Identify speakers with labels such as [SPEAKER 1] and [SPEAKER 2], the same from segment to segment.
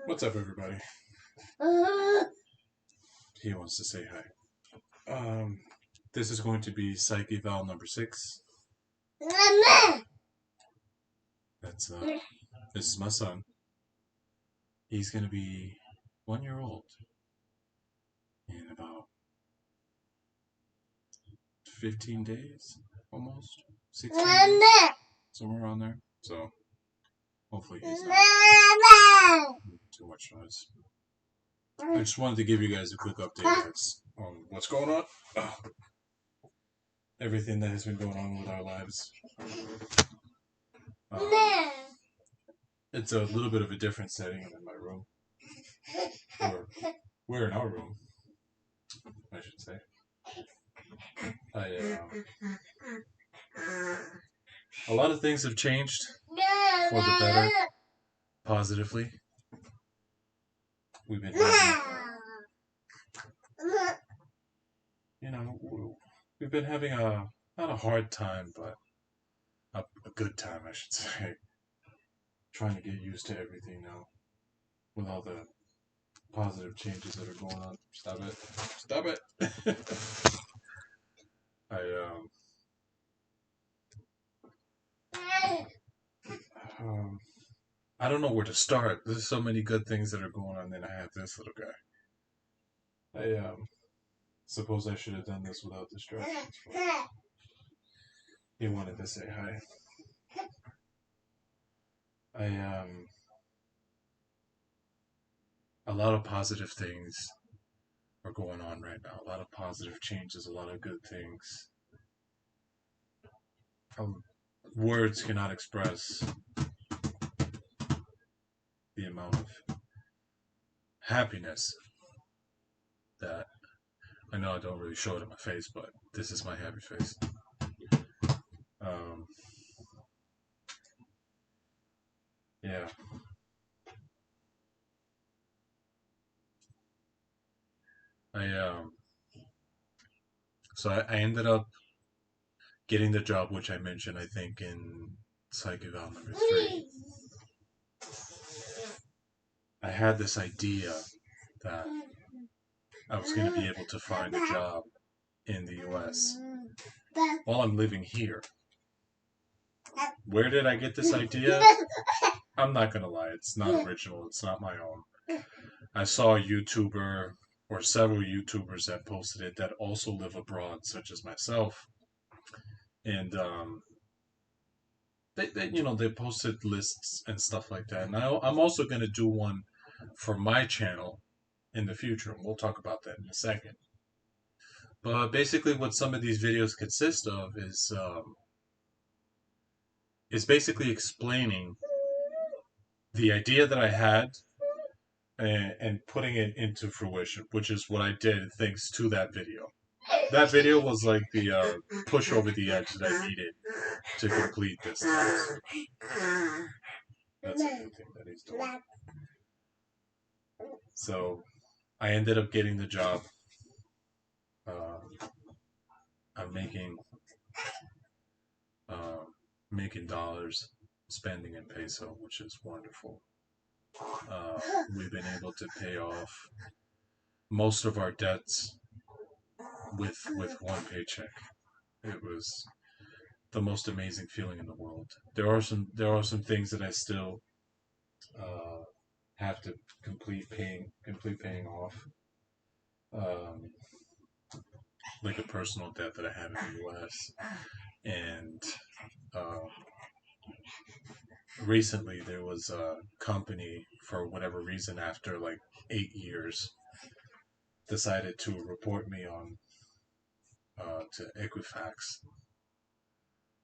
[SPEAKER 1] What's up, everybody? He wants to say hi. This is going to be Psych Eval number 6. That's this is my son. He's gonna be 1 year old in about 15 days, almost 16 days, somewhere around there. So hopefully he's not making too much noise. I just wanted to give you guys a quick update on what's going on. Everything that has been going on with our lives. It's a little bit of a different setting than my room. We're in our room, I should say. A lot of things have changed for the better, positively. We've been having, we've been having not a hard time, but a good time, I should say. Trying to get used to everything now, with all the positive changes that are going on. Stop it! Stop it! I don't know where to start. There's so many good things that are going on. Then I have this little guy. I suppose I should have done this without distractions. He wanted to say hi. A lot of positive things are going on right now. A lot of positive changes. A lot of good things. Words cannot express the amount of happiness that I know I don't really show it in my face, but this is my happy face. Yeah. So I ended up getting the job, which I mentioned, I think, in Psych Eval number 3. I had this idea that I was going to be able to find a job in the U.S. while I'm living here. Where did I get this idea? I'm not going to lie. It's not original. It's not my own. I saw a YouTuber or several YouTubers that posted it that also live abroad, such as myself. And they posted lists and stuff like that. And I'm also going to do one for my channel in the future. And we'll talk about that in a second. But basically what some of these videos consist of is basically explaining the idea that I had and putting it into fruition, which is what I did thanks to that video. That video was like the push over the edge that I needed to complete this task. That's everything that he's doing. So I ended up getting the job. I'm making dollars, spending in peso, which is wonderful. We've been able to pay off most of our debts with one paycheck. It was the most amazing feeling in the world. There are some things that I still have to complete paying off. Like a personal debt that I have in the U.S. And recently there was a company, for whatever reason, after like 8 years, decided to report me on to Equifax.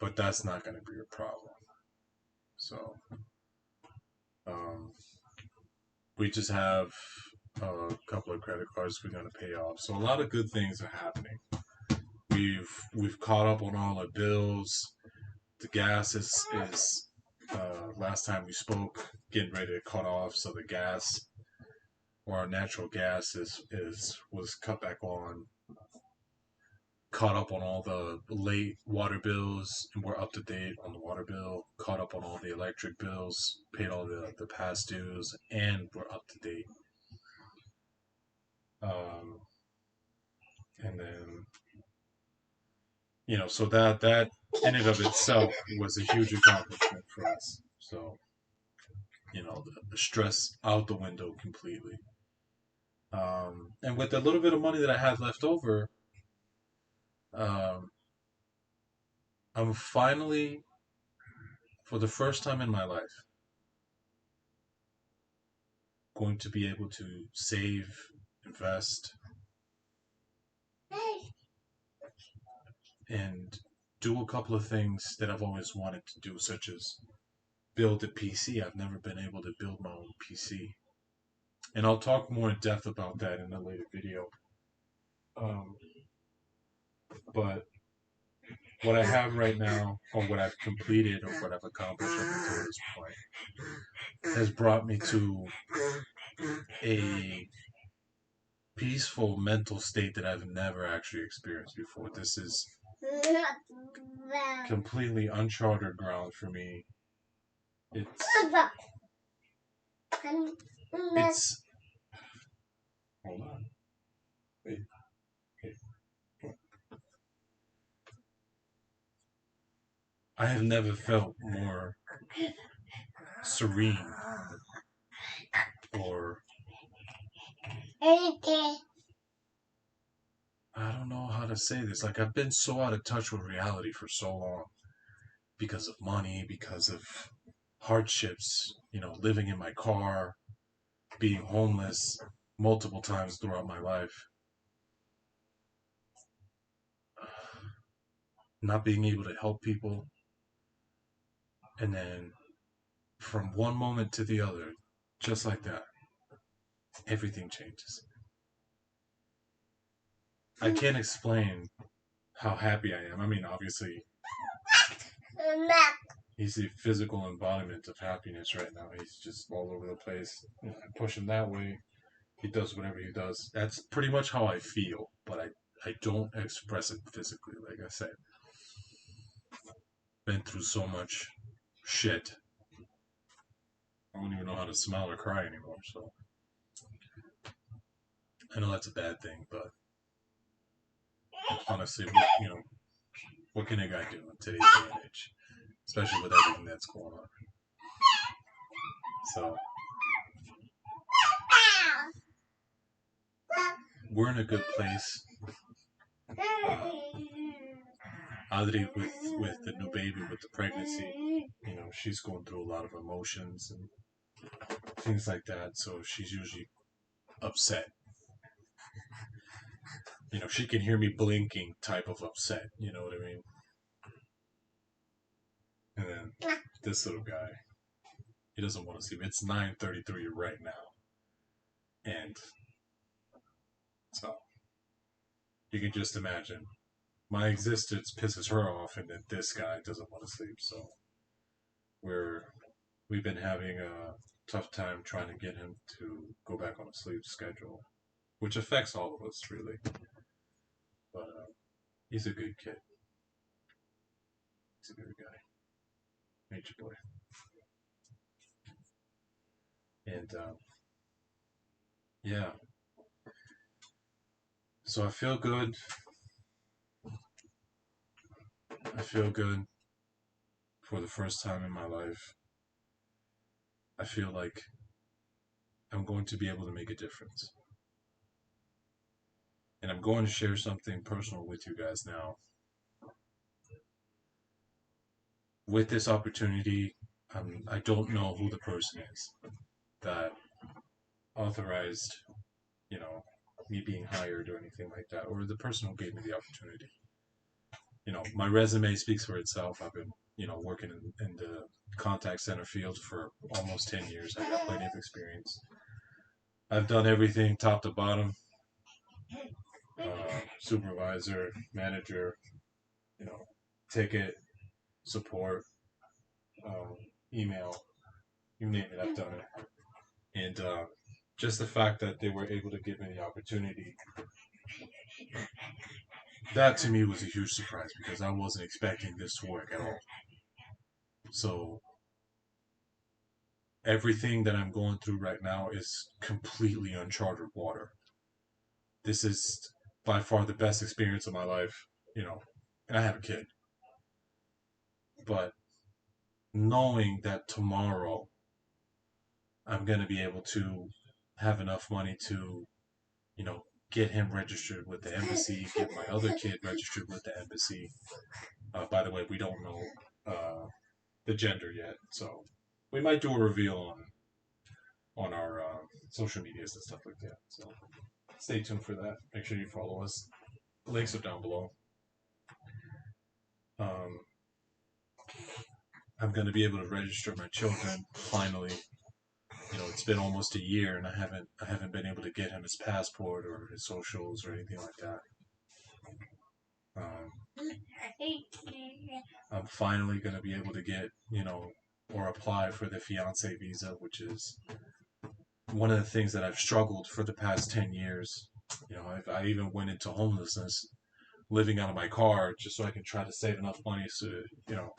[SPEAKER 1] But that's not going to be a problem. So we just have a couple of credit cards we're going to pay off. So a lot of good things are happening. We've caught up on all our bills. The gas is last time we spoke, getting ready to cut off. So the gas, or our natural gas, was cut back on. caught up on all the late water bills, and we're up to date on the water bill, caught up on all the electric bills, paid all the past dues, and we're up to date. Um, and then, so that in and of itself was a huge accomplishment for us. So, the stress out the window completely. And with the little bit of money that I had left over, um, I'm finally, for the first time in my life, going to be able to save, invest, and do a couple of things that I've always wanted to do, such as build a PC. I've never been able to build my own PC. And I'll talk more in depth about that in a later video. Um, but what I have right now, or what I've completed, or what I've accomplished up until this point, has brought me to a peaceful mental state that I've never actually experienced before. This is completely uncharted ground for me. It's hold on. Wait. I have never felt more serene or I don't know how to say this. Like, I've been so out of touch with reality for so long because of money, because of hardships, living in my car, being homeless multiple times throughout my life, not being able to help people. And then from one moment to the other, just like that, everything changes. I can't explain how happy I am. I mean, obviously, he's the physical embodiment of happiness right now. He's just all over the place. I push him that way. He does whatever he does. That's pretty much how I feel, but I don't express it physically, like I said. Been through so much shit. I don't even know how to smile or cry anymore, so I know that's a bad thing, but honestly, what can a guy do in today's day and age? Especially with everything that's going on. So we're in a good place. Adri with the new baby, with the pregnancy, she's going through a lot of emotions and things like that. So she's usually upset. She can hear me blinking type of upset. You know what I mean? And then this little guy, he doesn't want to sleep. It's 9:33 right now, and so you can just imagine my existence pisses her off, and then this guy doesn't want to sleep. So we've been having a tough time trying to get him to go back on a sleep schedule, which affects all of us really. But he's a good kid. He's a good guy, nature boy, and yeah. So I feel good. I feel good for the first time in my life. I feel like I'm going to be able to make a difference. And I'm going to share something personal with you guys now. With this opportunity, I don't know who the person is that authorized, me being hired or anything like that, or the person who gave me the opportunity. My resume speaks for itself. I've been, working in the contact center field for almost 10 years. I've got plenty of experience. I've done everything top to bottom, supervisor, manager, ticket, support, email, you name it, I've done it. And just the fact that they were able to give me the opportunity that to me was a huge surprise because I wasn't expecting this to work at all. So everything that I'm going through right now is completely uncharted water. This is by far the best experience of my life, you know, and I have a kid. But knowing that tomorrow I'm going to be able to have enough money to, you know, get him registered with the embassy, get my other kid registered with the embassy. By the way, we don't know the gender yet, so we might do a reveal on our social medias and stuff like that. So stay tuned for that. Make sure you follow us. The links are down below. Um, I'm going to be able to register my children finally. You know, it's been almost a year, and I haven't been able to get him his passport or his socials or anything like that. Um, I'm finally going to be able to get, you know, or apply for the fiance visa, which is one of the things that I've struggled for the past 10 years. You know, I even went into homelessness, living out of my car, just so I can try to save enough money so, you know,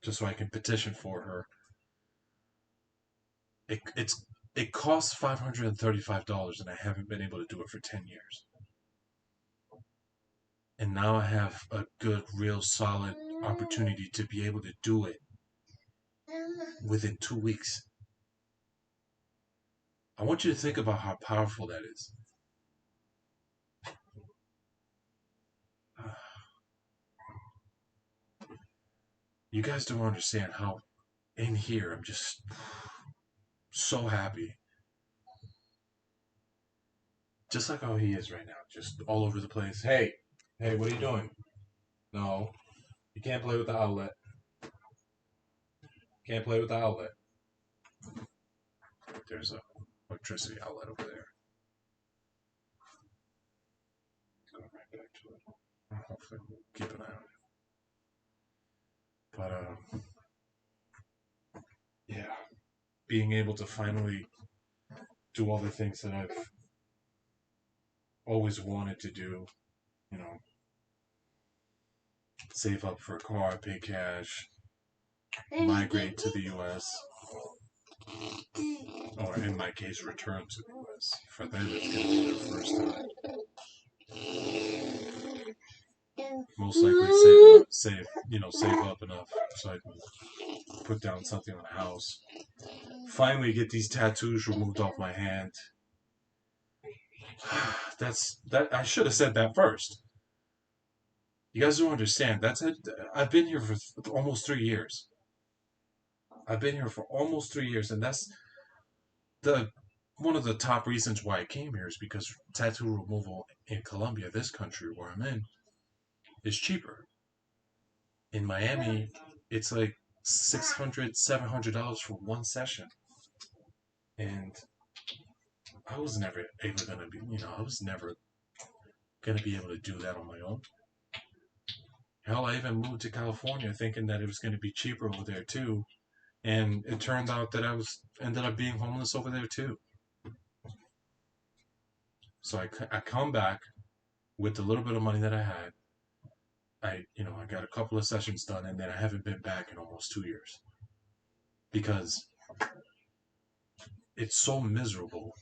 [SPEAKER 1] just so I can petition for her. It costs $535, and I haven't been able to do it for 10 years. And now I have a good, real solid opportunity to be able to do it within 2 weeks. I want you to think about how powerful that is. You guys don't understand how in here I'm just so happy. Just like how he is right now, just all over the place. Hey, what are you doing? No, you can't play with the outlet. Can't play with the outlet. There's a electricity outlet over there. Going right back to it. Hopefully we'll keep an eye on it. But yeah, being able to finally do all the things that I've always wanted to do, you know, save up for a car, pay cash, migrate to the U.S., or in my case, return to the U.S. For them, it's going to be their first time. Most likely save up enough so I can put down something on a house. Finally, get these tattoos removed off my hand. That. I should have said that first. You guys don't understand. I've been here for almost 3 years. I've been here for almost 3 years, and that's the one of the top reasons why I came here is because tattoo removal in Colombia, this country where I'm in, is cheaper. In Miami, it's like $600, $700 for one session, and I was never able gonna be, I was never gonna be able to do that on my own. Hell, I even moved to California thinking that it was gonna be cheaper over there too, and it turned out that ended up being homeless over there too. So I come back with the little bit of money that I had. I got a couple of sessions done, and then I haven't been back in almost 2 years because it's so miserable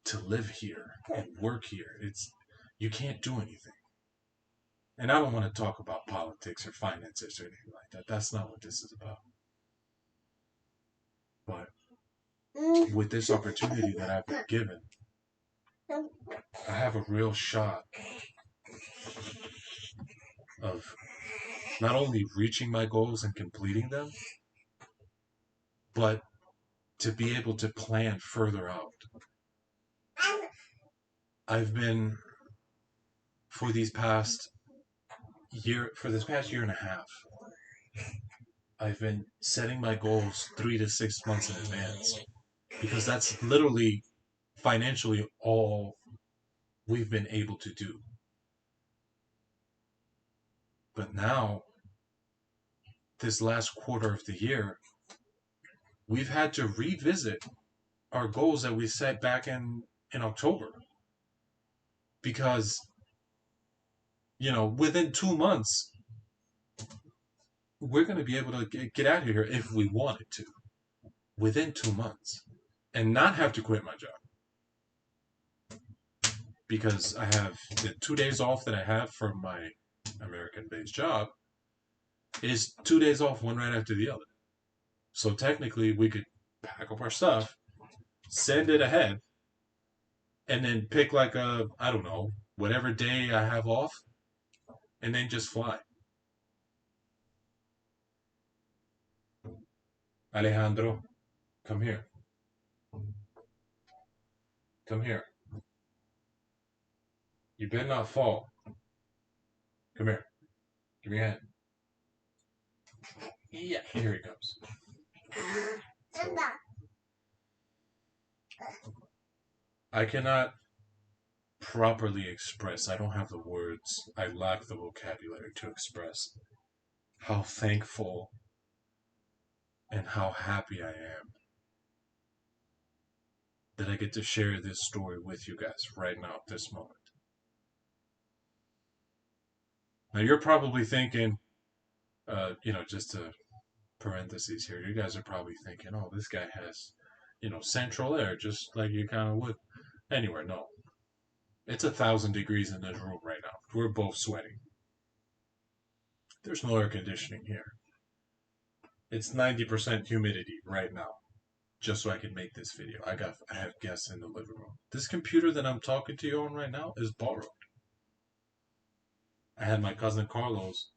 [SPEAKER 1] to live here and work here. You can't do anything. And I don't want to talk about politics or finances or anything like that. That's not what this is about. But with this opportunity that I've been given, I have a real shot of not only reaching my goals and completing them, but to be able to plan further out. I've been for this past year and a half, I've been setting my goals 3 to 6 months in advance because that's literally financially all we've been able to do. But now, this last quarter of the year, we've had to revisit our goals that we set back in October because within 2 months, we're going to be able to get out of here if we wanted to. Within 2 months. And not have to quit my job. Because I have the 2 days off that I have from my American-based job is 2 days off, one right after the other. So technically, we could pack up our stuff, send it ahead, and then pick like I don't know, whatever day I have off, and then just fly. Alejandro, come here. Come here. You better not fall. Come here. Give me your hand. Yeah, here he comes. So, I cannot properly express, I don't have the words, I lack the vocabulary to express how thankful and how happy I am that I get to share this story with you guys right now at this moment. Now you're probably thinking, just to parentheses here, you guys are probably thinking, oh, this guy has, central air, just like you kind of would anywhere. No. It's 1,000 degrees in this room right now. We're both sweating. There's no air conditioning here. It's 90% humidity right now, just so I can make this video. I have guests in the living room. This computer that I'm talking to you on right now is borrowed. I had my cousin Carlos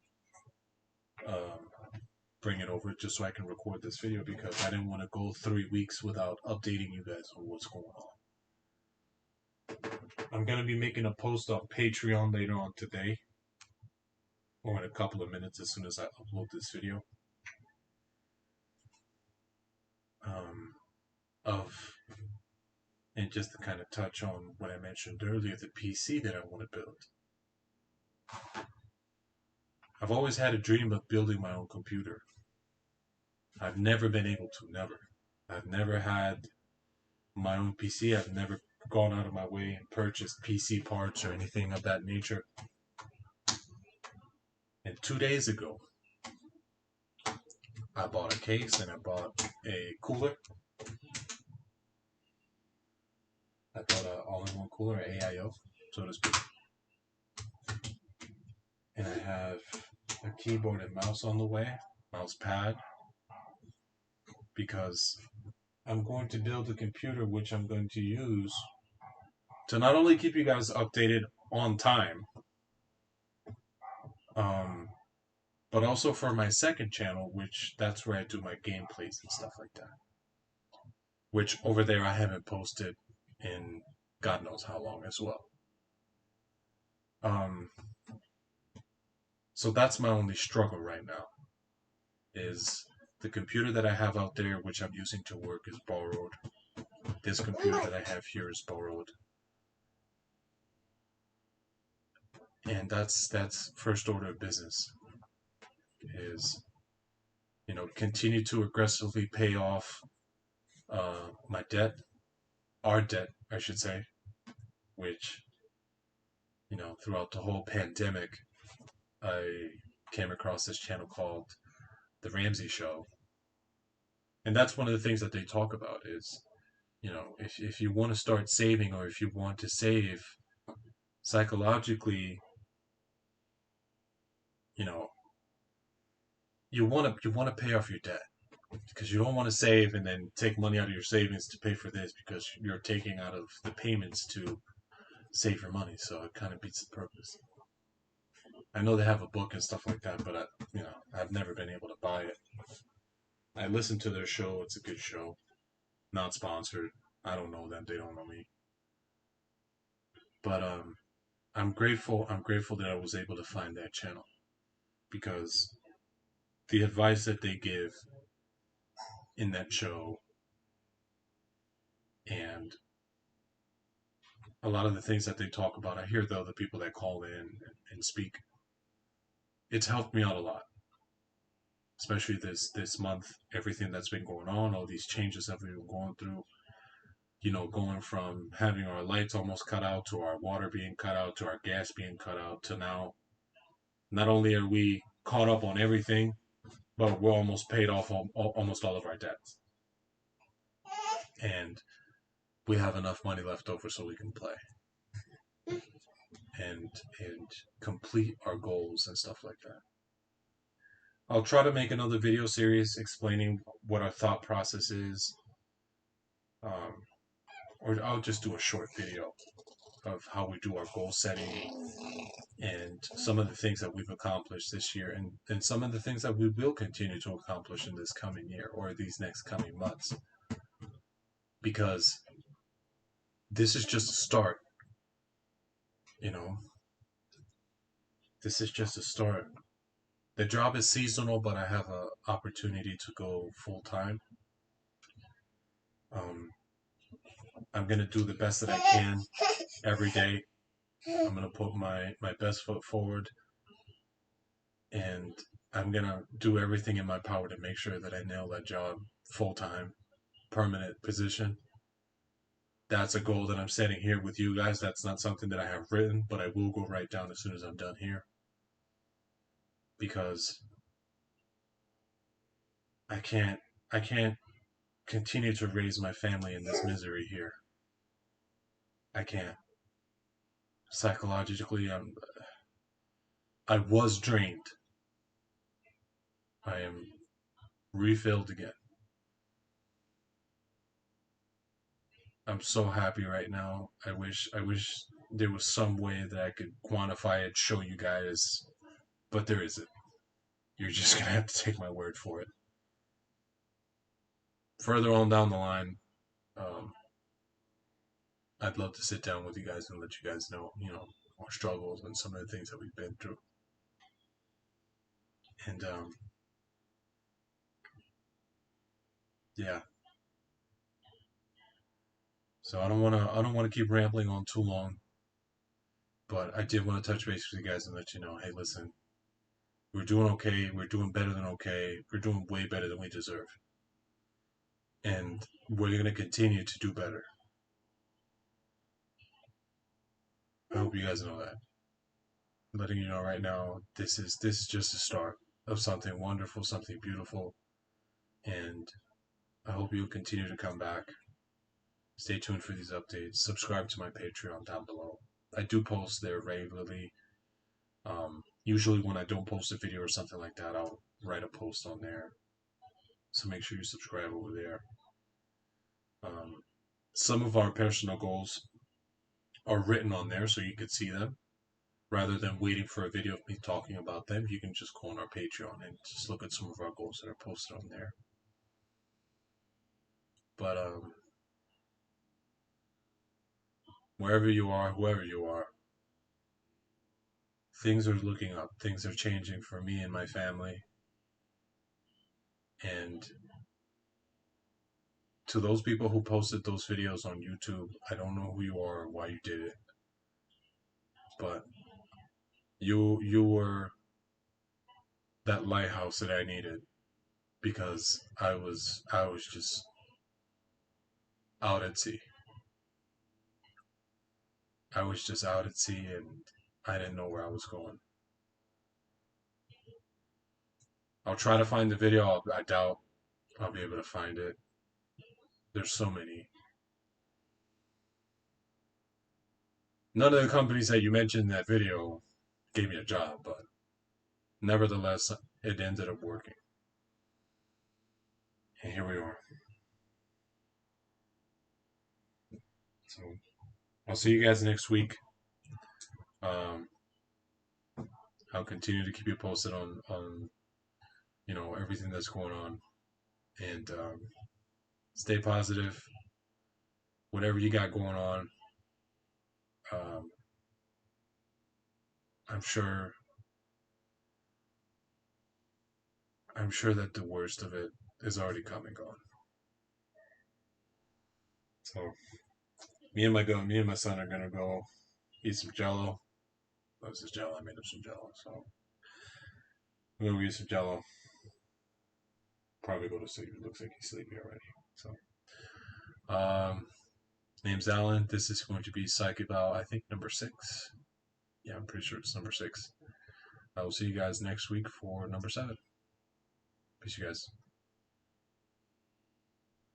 [SPEAKER 1] bring it over just so I can record this video because I didn't want to go 3 weeks without updating you guys on what's going on. I'm going to be making a post on Patreon later on today, or in a couple of minutes as soon as I upload this video, and just to kind of touch on what I mentioned earlier, the PC that I want to build. I've always had a dream of building my own computer. I've never been able to, never. I've never had my own PC. I've never gone out of my way and purchased PC parts or anything of that nature. And 2 days ago, I bought a case and I bought a cooler. I bought an all-in-one cooler, AIO, so to speak. And I have a keyboard and mouse on the way, mouse pad, because I'm going to build a computer which I'm going to use to not only keep you guys updated on time, but also for my second channel, which that's where I do my gameplays and stuff like that. Which over there I haven't posted in God knows how long as well. So that's my only struggle right now, is the computer that I have out there, which I'm using to work, is borrowed. This computer that I have here is borrowed. And that's first order of business, is, continue to aggressively pay off my debt, our debt, I should say, which, throughout the whole pandemic, I came across this channel called The Ramsey Show. And that's one of the things that they talk about is, if you want to start saving, or if you want to save psychologically, you want to pay off your debt, because you don't want to save and then take money out of your savings to pay for this, because you're taking out of the payments to save your money. So it kind of beats the purpose. I know they have a book and stuff like that, but I've never been able to buy it. I listen to their show. It's a good show. Not sponsored. I don't know them. They don't know me. But I'm grateful. I'm grateful that I was able to find that channel, because the advice that they give in that show, and a lot of the things that they talk about, I hear the other people that call in and speak. It's helped me out a lot, especially this month. Everything that's been going on, all these changes that we've been going through. Going from having our lights almost cut out, to our water being cut out, to our gas being cut out, to now Not only are we caught up on everything, but we're almost paid off almost all of our debts, and we have enough money left over so we can play and complete our goals and stuff like that. I'll try to make another video series explaining what our thought process is, um, or I'll just do a short video of how we do our goal setting and some of the things that we've accomplished this year, and some of the things that we will continue to accomplish in this coming year or these next coming months. Because this is just a start, you know. This is just a start. The job is seasonal, but I have an opportunity to go full time. Um, I'm gonna do the best that I can every day. I'm gonna put my best foot forward, and I'm gonna do everything in my power to make sure that I nail that job full time, permanent position. That's a goal that I'm setting here with you guys. That's not something that I have written, but I will go write down as soon as I'm done here, because I can't continue to raise my family in this misery here. I can't. Psychologically, I was drained. I am refilled again. I'm so happy right now. I wish there was some way that I could quantify it, show you guys, but there isn't. You're just gonna have to take my word for it. Further on down the line, um, I'd love to sit down with you guys and let you guys know, our struggles and some of the things that we've been through. And yeah. So I don't wanna keep rambling on too long, but I did want to touch base with you guys and let you know, hey, listen, we're doing okay. We're doing better than okay. We're doing way better than we deserve, and we're gonna continue to do better. I hope you guys know that. I'm letting you know right now, this is just the start of something wonderful, something beautiful, and I hope you'll continue to come back. Stay tuned for these updates. Subscribe to my Patreon down below. I do post there regularly. Usually when I don't post a video or something like that, I'll write a post on there. So make sure you subscribe over there. Um, some of our personal goals are written on there so you could see them. Rather than waiting for a video of me talking about them, you can just go on our Patreon and just look at some of our goals that are posted on there. But wherever you are, whoever you are, things are looking up. Things are changing for me and my family. And to those people who posted those videos on YouTube, I don't know who you are or why you did it, but you were that lighthouse that I needed, because I was just out at sea. I was just out at sea and I didn't know where I was going. I'll try to find the video. I doubt I'll be able to find it. There's so many. None of the companies that you mentioned in that video gave me a job, but nevertheless, it ended up working. And here we are. So I'll see you guys next week. Um, I'll continue to keep you posted on everything that's going on, and stay positive. Whatever you got going on, um, I'm sure I'm sure that the worst of it is already come and gone. So me and my son are gonna go eat some Jello. Oh, this is Jello. I made up some Jello, so we're gonna eat some Jello. Probably go to sleep. It looks like he's sleepy already. So, name's Alan. This is going to be Psych Eval, I think number 6. Yeah, I'm pretty sure it's number 6. I will see you guys next week for number 7. Peace, you guys.